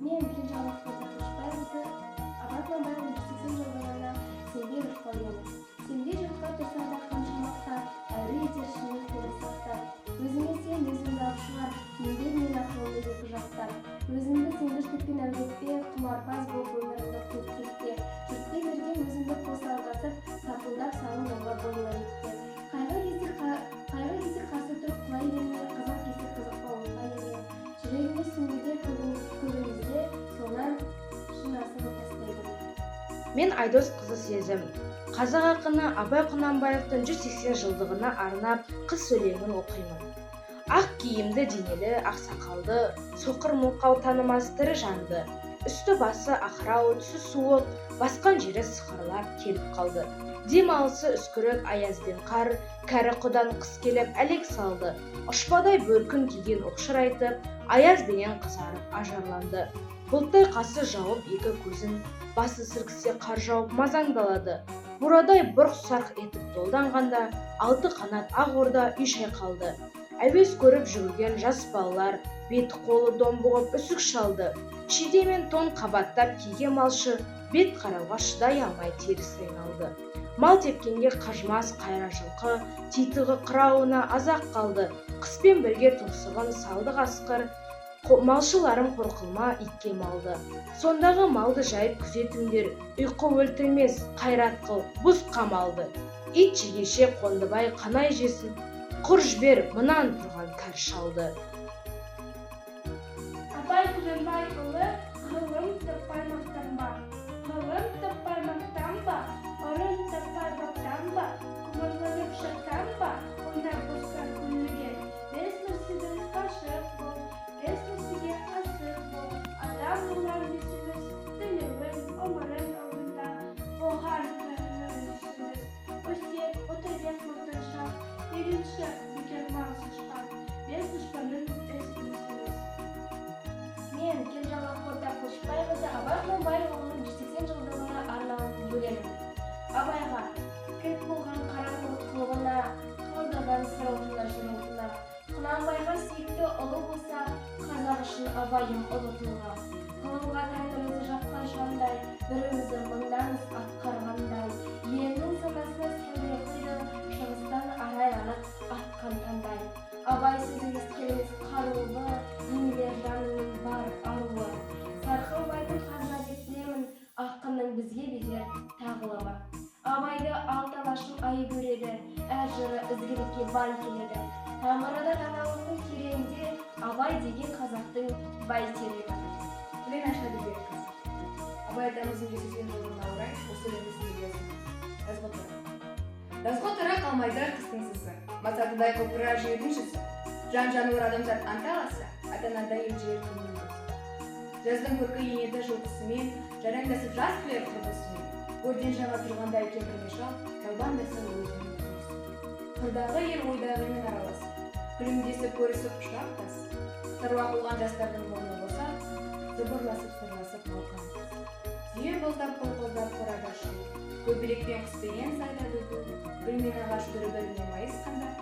Мен Кенжаловка Кошбаевна Абай Құнанбайұлының 180 жылдығына сенбе ұшпалымыз. Сенбе жұртқа тұрсаңда қаншамақта, әрі етер шынын көріп сақтап. Өзіңе сен өзіңді алшылар, еңбек мен ақылыңды екі жақтап. Өзіңді сенгіш кеткен әулетпе, құмарпаз болып өміріңді көп кетпе. Жұртпен бірге өзіңді қоса алғасып, сапылдап салың оңға бойына етпе. Қайғы кезде қарсы тұрып құлай берме, қызық кезде қызықпа ойға еме. Жүрегіңде сүңгіде көбімізде, сонан шын асылы тастайды. Мен Айдос қызы Сезім. Қазақ ақыны Абай Құнанбаевтың 180 жылдығына арнап қыз өлеңін оқимын. Ақ киімді денелі, ақсақалды, соқыр мылқау танымас тірі жанды. Үсті басы ақырау, түсі суық, басқан жері сықырлап келіп қалды. Дем алысы үскірік аяз бен қар, кәрі құдан қыс келіп әлек салды. Ұшпадай бөркін киген оқшыр айтып, аяз бенен қызарып ажарланды. Бұлттай қасы жауып екі көзін, басы сірксе қар жауып мазаңдалады. Бурадай бұрқ сарқ етіп долданғанда, алты қанат ақ орда үй шайқалды. Әуес көріп жүгірген жас балалар, беті қолы домбығып үсік шалды. Шидемен тон қабаттап киген малшы, бет қарауға шыдай алмай теріс айналды. Мал тепкенге қажымас қайра жылқы, титығы қырауына азақ қалды. Қыспен бірге тұмсығын салды қасқыр, малшыларым қорқылма итке малды. Сондағы малды жайып күзетіңдер, ұйқы өлтірмес, қайрат қыл, бұз қамалды. Ит жегеше Қондыбай қанай жесін, құр жібер мұнан тұрған кәр шалды. Абай Құнанбайұлы ғылым таппай мақтанба, ғылым таппай мақтанба, ұрын таппай мақтанба, құмарланып шаттанба, ойнап босқа күлген. Бес нәрседен қашық бол, бес нәрсеге асық бол, адам болар десіңіз, тілеуін, өмірін алдында, оған кәрінің үстіңіз. Өсек, отабек мақтаншақ, үйренші, бекер мал шашқан, бес дұшпанын естімісіңіз. Мен Кенжаловка Кошбаевна Абай Құнанбайұлының 180 жылдығына арналып өлеңім. Абайға кілт болған қараңғылық қылығына, қылдаған сыраудың жүрегіне. Құнанбайға сүйікті ұлы болса, қазақ үшін Абайым ұлы тұлға. Қылынған тәңірімізді жаққан шандай, бірімізді мыңдамыз атқарғандай. Елінің санасына сәуле құйды, шығыстан арайланып атқан таңдай. Абай сөзі ескеріміз қарулы, емелер жанының бар аруы. Сарқылмайтын қазына деп білемін, ақынның бізге берер тағылымы. Абайды алты алашың айы көреді, әр жыры ізгілікке бай келеді. Тамыры даналықтың тереңде, Абай деген қазақтың бай терегі. Білен ашады берекіз. Абай атамыздың 180 жылдығына орай осы өлеңді сіздерге жазғы тұры қалмайды қыстың сысы, масатыдай құлпыра жүйетін жүзі. Жан-жануар адамзат анталасы, ата-анадай елжірер күннің көзі. Жаздың көркі енеді жылқысымен, жараңдасып жас күлер құрбысымен. Көрден жаңа тұрғандай кемпірме шал, тәубандасың өзінің күнісі. Қырдағы ел ойдағы мен араласып, күлімдесіп көрісіп ұшырақтас. Сыруа қылған жастардың қолны босап, зыбырласып сырласып қалқан. Түйе боздап қол-қолдап қорада шығу, көбелекпен құспеген сайда дөту, гүл мен ағаш түрі біріне майысқанда,